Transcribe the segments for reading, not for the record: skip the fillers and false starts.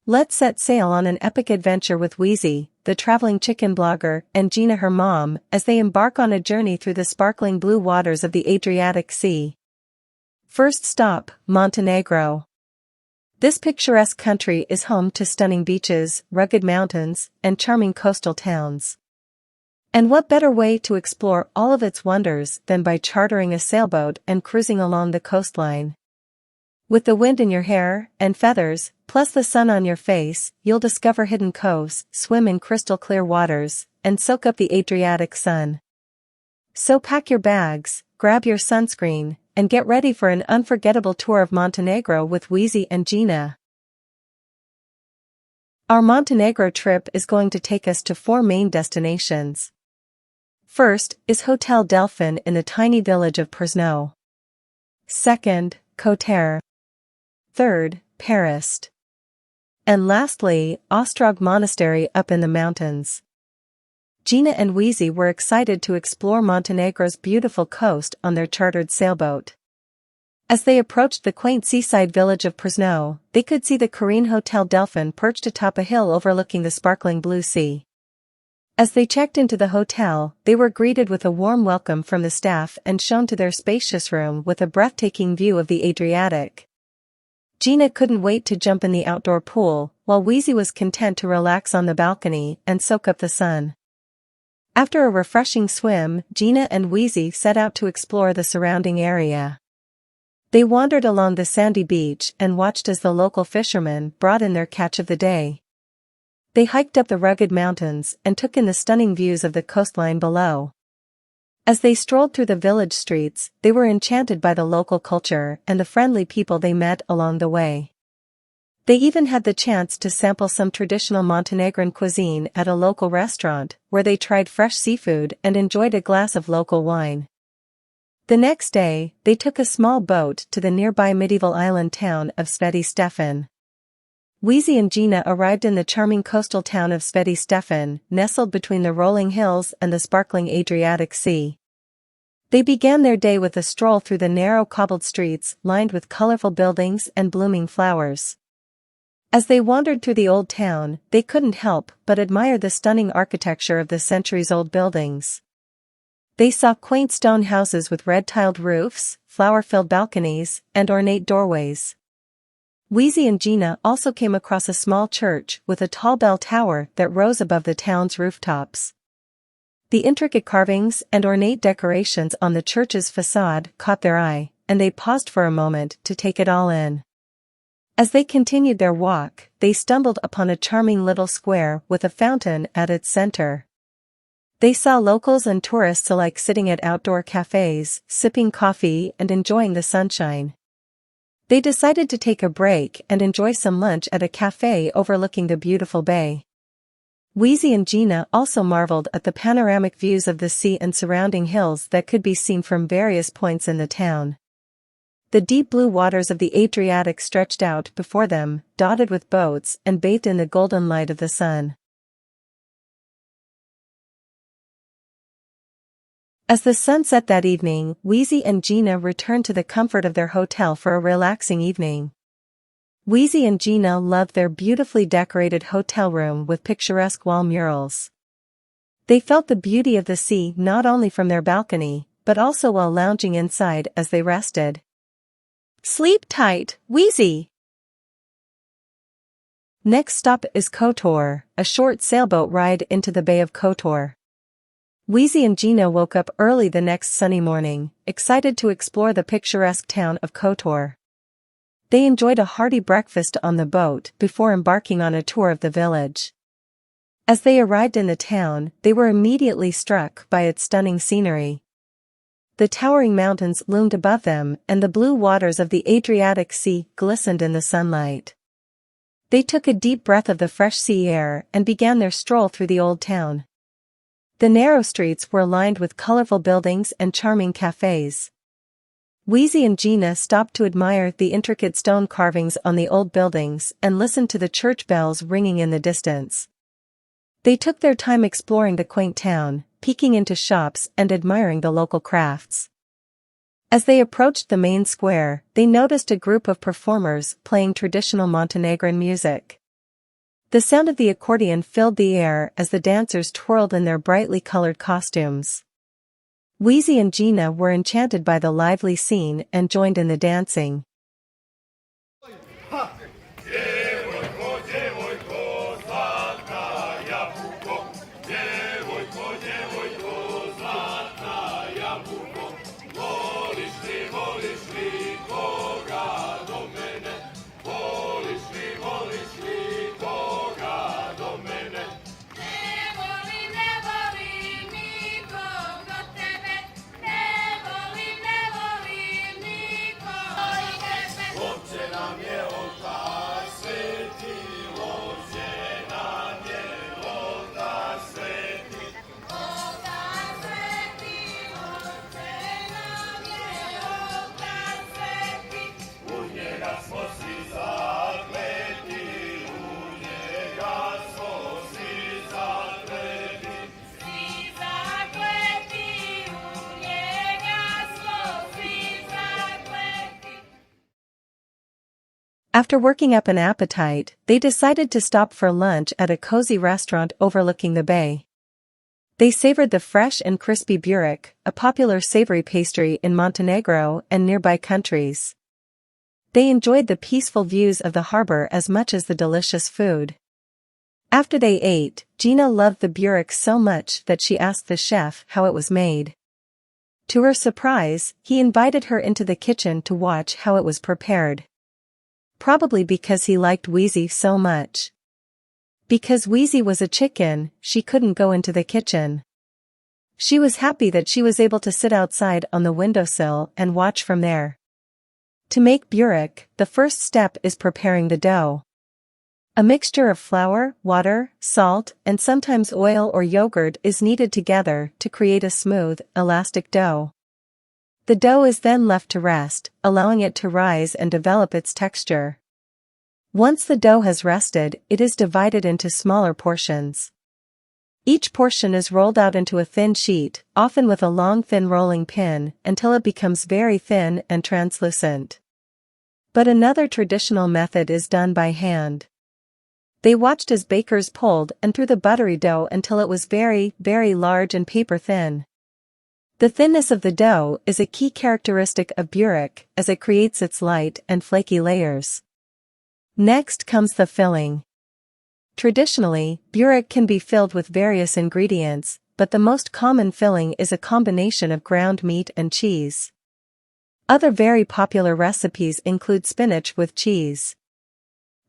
Let's set sail on an epic adventure with Weezy, the traveling chicken blogger, and Gina, her mom, as they embark on a journey through the sparkling blue waters of the Adriatic Sea. First stop, Montenegro. This picturesque country is home to stunning beaches, rugged mountains, and charming coastal towns. And what better way to explore all of its wonders than by chartering a sailboat and cruising along the coastline? With the wind in your hair and feathers, plus the sun on your face, you'll discover hidden coves, swim in crystal clear waters, and soak up the Adriatic sun. So pack your bags, grab your sunscreen, and get ready for an unforgettable tour of Montenegro with Weezy and Gina. Our Montenegro trip is going to take us to 4 main destinations. First is Hotel Delphin in the tiny village of Przno. Second, Kotar. Third, Paris. And lastly, Ostrog Monastery up in the mountains. Gina and Weezy were excited to explore Montenegro's beautiful coast on their chartered sailboat. As they approached the quaint seaside village of Przno, they could see the Korean Hotel Delphin perched atop a hill overlooking the sparkling blue sea. As they checked into the hotel, they were greeted with a warm welcome from the staff and shown to their spacious room with a breathtaking view of the Adriatic. Gina couldn't wait to jump in the outdoor pool, while Weezy was content to relax on the balcony and soak up the sun. After a refreshing swim, Gina and Weezy set out to explore the surrounding area. They wandered along the sandy beach and watched as the local fishermen brought in their catch of the day. They hiked up the rugged mountains and took in the stunning views of the coastline below. As they strolled through the village streets, they were enchanted by the local culture and the friendly people they met along the way. They even had the chance to sample some traditional Montenegrin cuisine at a local restaurant, where they tried fresh seafood and enjoyed a glass of local wine. The next day, they took a small boat to the nearby medieval island town of Sveti Stefan. Weezy and Gina arrived in the charming coastal town of Sveti Stefan, nestled between the rolling hills and the sparkling Adriatic Sea. They began their day with a stroll through the narrow cobbled streets lined with colorful buildings and blooming flowers. As they wandered through the old town, they couldn't help but admire the stunning architecture of the centuries-old buildings. They saw quaint stone houses with red-tiled roofs, flower-filled balconies, and ornate doorways. Weezy and Gina also came across a small church with a tall bell tower that rose above the town's rooftops. The intricate carvings and ornate decorations on the church's facade caught their eye, and they paused for a moment to take it all in. As they continued their walk, they stumbled upon a charming little square with a fountain at its center. They saw locals and tourists alike sitting at outdoor cafes, sipping coffee and enjoying the sunshine. They decided to take a break and enjoy some lunch at a cafe overlooking the beautiful bay. Weezy and Gina also marveled at the panoramic views of the sea and surrounding hills that could be seen from various points in the town. The deep blue waters of the Adriatic stretched out before them, dotted with boats and bathed in the golden light of the sun. As the sun set that evening, Weezy and Gina returned to the comfort of their hotel for a relaxing evening. Weezy and Gina loved their beautifully decorated hotel room with picturesque wall murals. They felt the beauty of the sea not only from their balcony, but also while lounging inside as they rested. Sleep tight, Weezy! Next stop is Kotor, a short sailboat ride into the Bay of Kotor. Weezy and Gina woke up early the next sunny morning, excited to explore the picturesque town of Kotor. They enjoyed a hearty breakfast on the boat before embarking on a tour of the village. As they arrived in the town, they were immediately struck by its stunning scenery. The towering mountains loomed above them and the blue waters of the Adriatic Sea glistened in the sunlight. They took a deep breath of the fresh sea air and began their stroll through the old town. The narrow streets were lined with colorful buildings and charming cafes. Weezy and Gina stopped to admire the intricate stone carvings on the old buildings and listened to the church bells ringing in the distance. They took their time exploring the quaint town, peeking into shops and admiring the local crafts. As they approached the main square, they noticed a group of performers playing traditional Montenegrin music. The sound of the accordion filled the air as the dancers twirled in their brightly colored costumes. Weezy and Gina were enchanted by the lively scene and joined in the dancing. After working up an appetite, they decided to stop for lunch at a cozy restaurant overlooking the bay. They savored the fresh and crispy burek, a popular savory pastry in Montenegro and nearby countries. They enjoyed the peaceful views of the harbor as much as the delicious food. After they ate, Gina loved the burek so much that she asked the chef how it was made. To her surprise, he invited her into the kitchen to watch how it was prepared. Probably because he liked Weezy so much. Because Weezy was a chicken, she couldn't go into the kitchen. She was happy that she was able to sit outside on the windowsill and watch from there. To make burek, the first step is preparing the dough. A mixture of flour, water, salt, and sometimes oil or yogurt is kneaded together to create a smooth, elastic dough. The dough is then left to rest, allowing it to rise and develop its texture. Once the dough has rested, it is divided into smaller portions. Each portion is rolled out into a thin sheet, often with a long thin rolling pin, until it becomes very thin and translucent. But another traditional method is done by hand. They watched as bakers pulled and threw the buttery dough until it was very, very large and paper thin. The thinness of the dough is a key characteristic of burek, as it creates its light and flaky layers. Next comes the filling. Traditionally, burek can be filled with various ingredients, but the most common filling is a combination of ground meat and cheese. Other very popular recipes include spinach with cheese.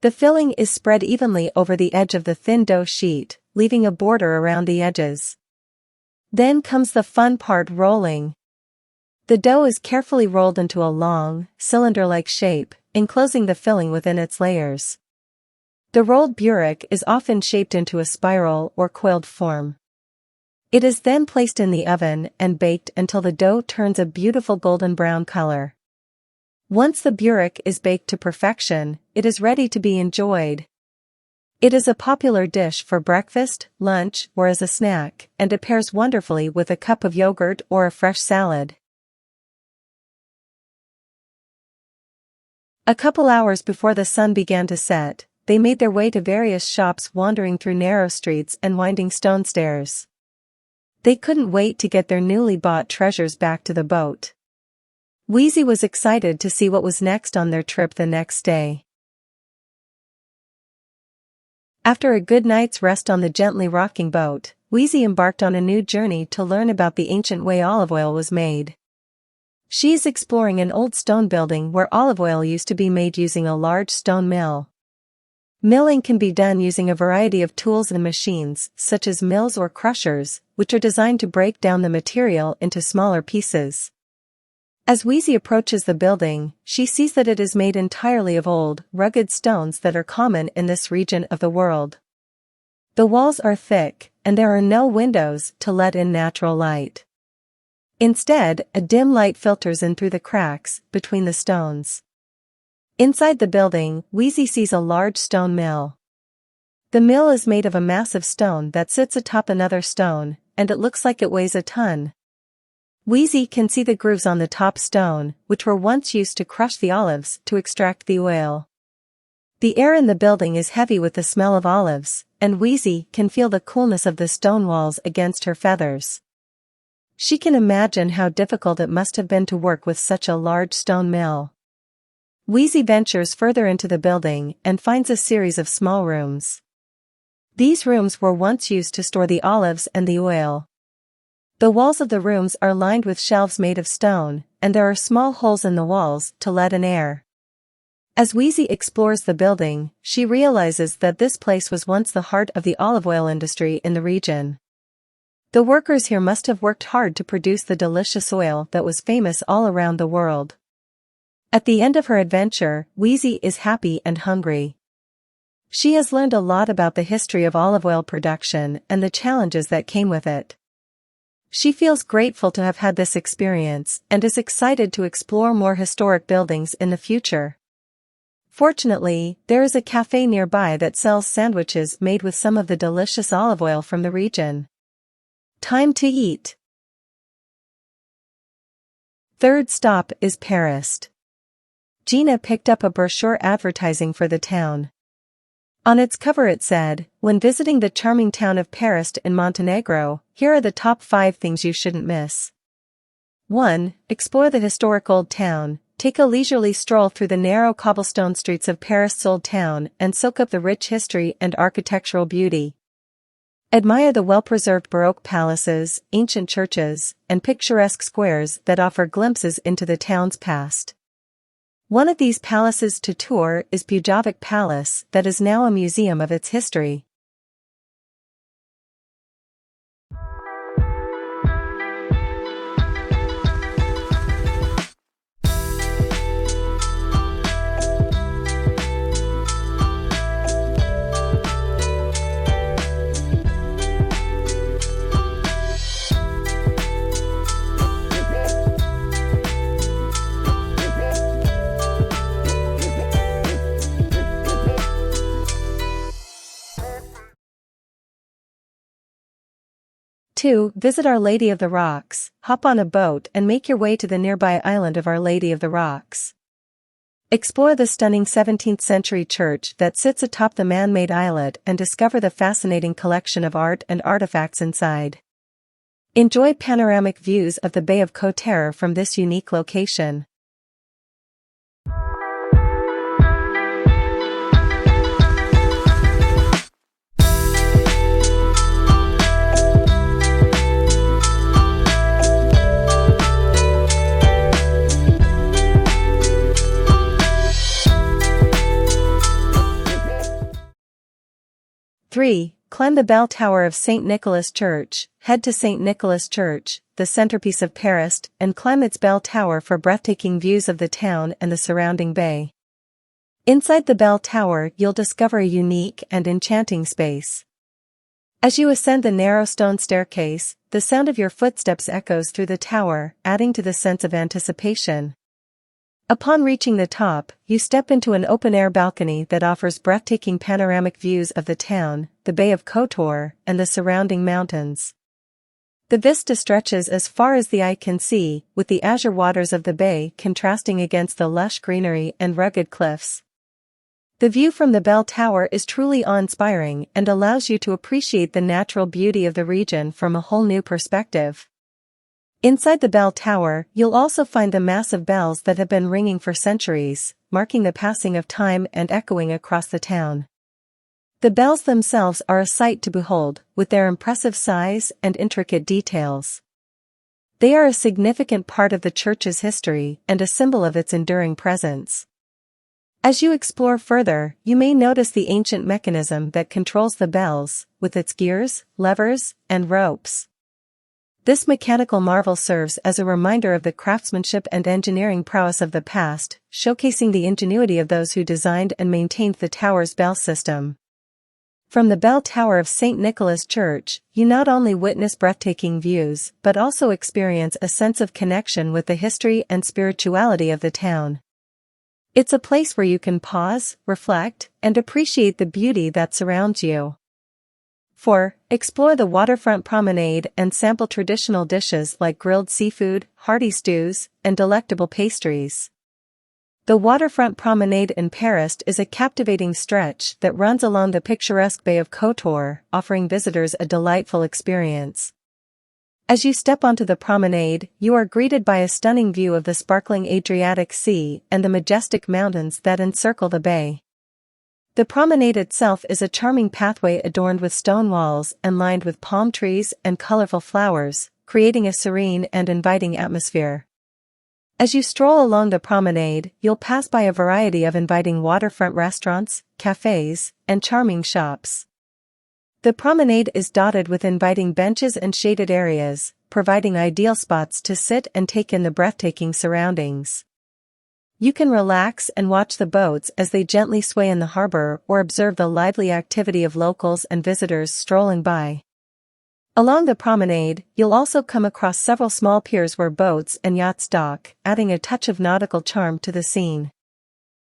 The filling is spread evenly over the edge of the thin dough sheet, leaving a border around the edges. Then comes the fun part: rolling. The dough is carefully rolled into a long, cylinder-like shape, enclosing the filling within its layers. The rolled burek is often shaped into a spiral or coiled form. It is then placed in the oven and baked until the dough turns a beautiful golden brown color. Once the burek is baked to perfection, it is ready to be enjoyed. It is a popular dish for breakfast, lunch, or as a snack, and it pairs wonderfully with a cup of yogurt or a fresh salad. A couple hours before the sun began to set, they made their way to various shops, wandering through narrow streets and winding stone stairs. They couldn't wait to get their newly bought treasures back to the boat. Weezy was excited to see what was next on their trip the next day. After a good night's rest on the gently rocking boat, Weezy embarked on a new journey to learn about the ancient way olive oil was made. She is exploring an old stone building where olive oil used to be made using a large stone mill. Milling can be done using a variety of tools and machines, such as mills or crushers, which are designed to break down the material into smaller pieces. As Weezy approaches the building, she sees that it is made entirely of old, rugged stones that are common in this region of the world. The walls are thick, and there are no windows to let in natural light. Instead, a dim light filters in through the cracks between the stones. Inside the building, Weezy sees a large stone mill. The mill is made of a massive stone that sits atop another stone, and it looks like it weighs a ton. Weezy can see the grooves on the top stone, which were once used to crush the olives to extract the oil. The air in the building is heavy with the smell of olives, and Weezy can feel the coolness of the stone walls against her feathers. She can imagine how difficult it must have been to work with such a large stone mill. Weezy ventures further into the building and finds a series of small rooms. These rooms were once used to store the olives and the oil. The walls of the rooms are lined with shelves made of stone, and there are small holes in the walls to let in air. As Weezy explores the building, she realizes that this place was once the heart of the olive oil industry in the region. The workers here must have worked hard to produce the delicious oil that was famous all around the world. At the end of her adventure, Weezy is happy and hungry. She has learned a lot about the history of olive oil production and the challenges that came with it. She feels grateful to have had this experience and is excited to explore more historic buildings in the future. Fortunately, there is a cafe nearby that sells sandwiches made with some of the delicious olive oil from the region. Time to eat. Third stop is Paris. Gina picked up a brochure advertising for the town. On its cover it said, "When visiting the charming town of Paris in Montenegro, here are the top 5 things you shouldn't miss." 1. Explore the historic old town. Take a leisurely stroll through the narrow cobblestone streets of Paris' old town and soak up the rich history and architectural beauty. Admire the well-preserved Baroque palaces, ancient churches, and picturesque squares that offer glimpses into the town's past. One of these palaces to tour is Pujovic Palace, that is now a museum of its history. Two, visit Our Lady of the Rocks. Hop on a boat and make your way to the nearby island of Our Lady of the Rocks. Explore the stunning 17th century church that sits atop the man-made islet and discover the fascinating collection of art and artifacts inside. Enjoy panoramic views of the Bay of Côte-d'Or from this unique location. Three, climb the bell tower of St. Nicholas Church. Head to St. Nicholas Church, the centerpiece of Paris, and climb its bell tower for breathtaking views of the town and the surrounding bay. Inside the bell tower you'll discover a unique and enchanting space. As you ascend the narrow stone staircase, the sound of your footsteps echoes through the tower, adding to the sense of anticipation. Upon reaching the top, you step into an open-air balcony that offers breathtaking panoramic views of the town, the Bay of Côte-d'Or, and the surrounding mountains. The vista stretches as far as the eye can see, with the azure waters of the bay contrasting against the lush greenery and rugged cliffs. The view from the bell tower is truly awe-inspiring and allows you to appreciate the natural beauty of the region from a whole new perspective. Inside the bell tower, you'll also find the massive bells that have been ringing for centuries, marking the passing of time and echoing across the town. The bells themselves are a sight to behold, with their impressive size and intricate details. They are a significant part of the church's history and a symbol of its enduring presence. As you explore further, you may notice the ancient mechanism that controls the bells, with its gears, levers, and ropes. This mechanical marvel serves as a reminder of the craftsmanship and engineering prowess of the past, showcasing the ingenuity of those who designed and maintained the tower's bell system. From the bell tower of St. Nicholas Church, you not only witness breathtaking views but also experience a sense of connection with the history and spirituality of the town. It's a place where you can pause, reflect, and appreciate the beauty that surrounds you. 4. Explore the waterfront promenade and sample traditional dishes like grilled seafood, hearty stews, and delectable pastries. The waterfront promenade in Paris is a captivating stretch that runs along the picturesque Bay of Kotor, offering visitors a delightful experience. As you step onto the promenade, you are greeted by a stunning view of the sparkling Adriatic Sea and the majestic mountains that encircle the bay. The promenade itself is a charming pathway adorned with stone walls and lined with palm trees and colorful flowers, creating a serene and inviting atmosphere. As you stroll along the promenade, you'll pass by a variety of inviting waterfront restaurants, cafes, and charming shops. The promenade is dotted with inviting benches and shaded areas, providing ideal spots to sit and take in the breathtaking surroundings. You can relax and watch the boats as they gently sway in the harbor or observe the lively activity of locals and visitors strolling by. Along the promenade, you'll also come across several small piers where boats and yachts dock, adding a touch of nautical charm to the scene.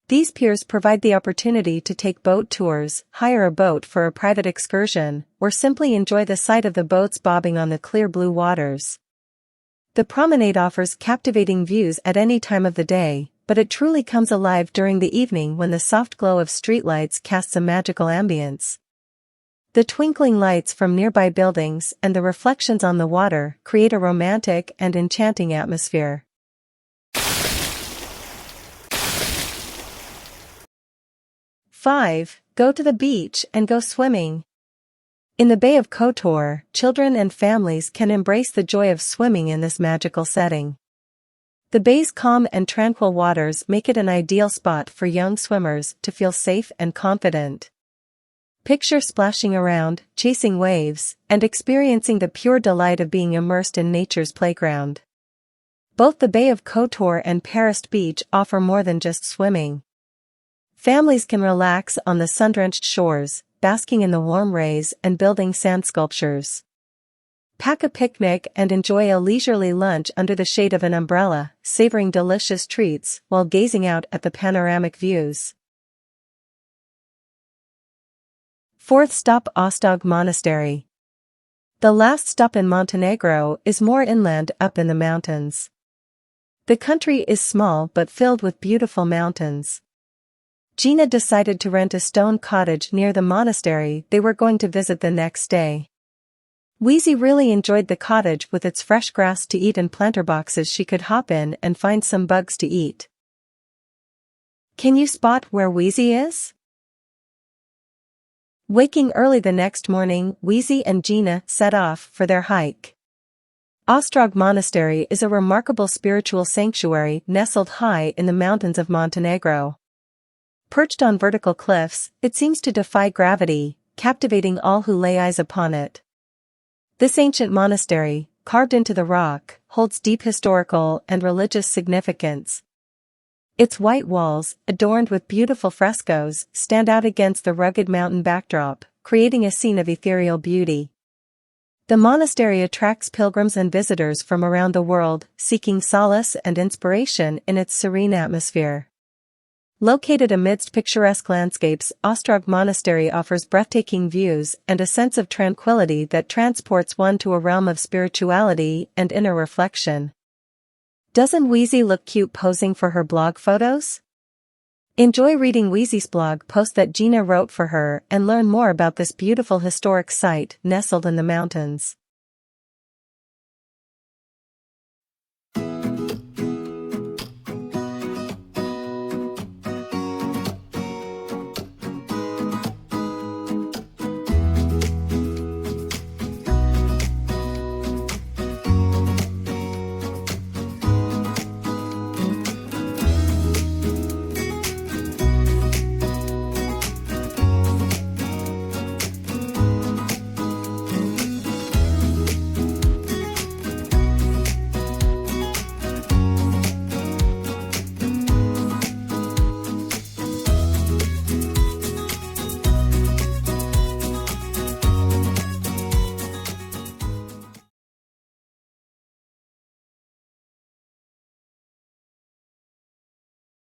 These piers provide the opportunity to take boat tours, hire a boat for a private excursion, or simply enjoy the sight of the boats bobbing on the clear blue waters. The promenade offers captivating views at any time of the day, but it truly comes alive during the evening when the soft glow of streetlights casts a magical ambience. The twinkling lights from nearby buildings and the reflections on the water create a romantic and enchanting atmosphere. 5. Go to the beach and go swimming. In the Bay of Kotor, children and families can embrace the joy of swimming in this magical setting. The bay's calm and tranquil waters make it an ideal spot for young swimmers to feel safe and confident. Picture splashing around, chasing waves, and experiencing the pure delight of being immersed in nature's playground. Both the Bay of Kotor and Paris Beach offer more than just swimming. Families can relax on the sun-drenched shores, basking in the warm rays and building sand sculptures. Pack a picnic and enjoy a leisurely lunch under the shade of an umbrella, savoring delicious treats while gazing out at the panoramic views. 4th stop, Aloud Monastery. The last stop in Montenegro is more inland up in the mountains. The country is small but filled with beautiful mountains. Gina decided to rent a stone cottage near the monastery they were going to visit the next day. Weezy really enjoyed the cottage with its fresh grass to eat and planter boxes she could hop in and find some bugs to eat. Can you spot where Weezy is? Waking early the next morning, Weezy and Gina set off for their hike. Aloud Monastery is a remarkable spiritual sanctuary nestled high in the mountains of Montenegro. Perched on vertical cliffs, it seems to defy gravity, captivating all who lay eyes upon it. This ancient monastery, carved into the rock, holds deep historical and religious significance. Its white walls, adorned with beautiful frescoes, stand out against the rugged mountain backdrop, creating a scene of ethereal beauty. The monastery attracts pilgrims and visitors from around the world, seeking solace and inspiration in its serene atmosphere. Located amidst picturesque landscapes, Aloud Monastery offers breathtaking views and a sense of tranquility that transports one to a realm of spirituality and inner reflection. Doesn't Weezy look cute posing for her blog photos? Enjoy reading Weezy's blog post that Gina wrote for her and learn more about this beautiful historic site nestled in the mountains.